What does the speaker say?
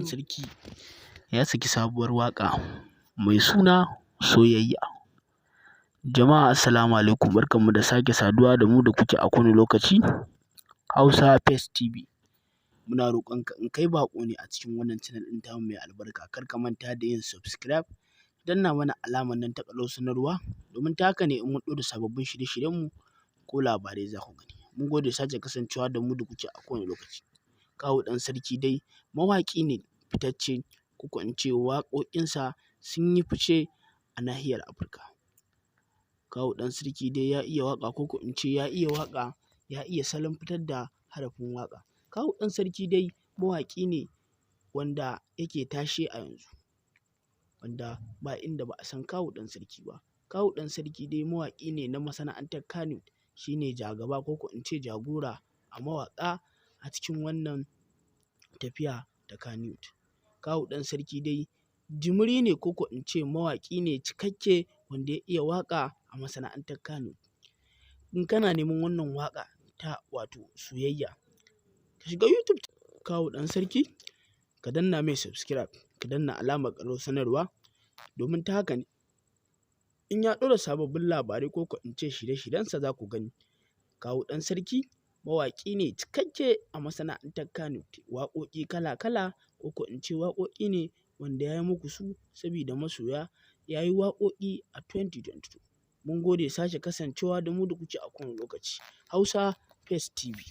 ɗan sarki ya saki sabuwar waƙa mai suna Soyayya. Jama'a assalamu alaikum, barkanmu da sake saduwa da mu da kuke a kowane lokaci. Hausa First TV. Muna roƙonka in kai baƙo ne a cikin wannan channel ɗin tamu mai albarka, kar ka manta da yin subscribe, danna mana alamar nan ta ƙararrawar sanarwa, domin ta haka ne in mun ɗora sababbin shirye-shiryenmu ko labarai za ku gani. Mun gode da sake kasancewa da mu da kuke a kowane lokaci. Kawu ɗan sarki dai mawaƙi ne fitacce, ko in ce waƙoƙinsa sun yi fice a nahiyar Afirka. Kawu ɗan sarki dai ya iya waƙa, ko in ce ya iya waƙa, ya iya salon fitar da harafin waƙa. Kawu ɗan sarki dai mawaƙi ne wanda yake tashe a yanzu, wanda ba inda ba a san kawu ɗan sarki ba. Kawu ɗan sarki dai mawaƙi ne na masana'antar Kannywood, shi ne jagaba ko in ce jagora a mawaƙa a cikin wannan tafiya ta Kannywood. Kawu ɗan sarki dai jimiri ne, ko in ce mawaƙi ne cikakke wanda ya iya waƙa a masana'antar Kannywood. In kana neman wannan waƙa ta wato Soyayya, ka shiga YouTube Kawu ɗan sarki, ka danna mai subscribe, ka danna alamar ƙararrawar sanarwa, domin ta haka ne in ya ɗora sababbin labarai ko in ce shirye-shiryensa za ku gani. Kawu ɗan sarki mawaƙi ne cikakke a masana'antar Kannywood, waƙoƙi kala-kala, ko in ce waƙoƙi ne wanda ya yi muku su sabida masoya, ya yi waƙoƙi a 2022. Mun gode da sake kasancewa da mu da kuke a kowane lokaci. Hausa First TV.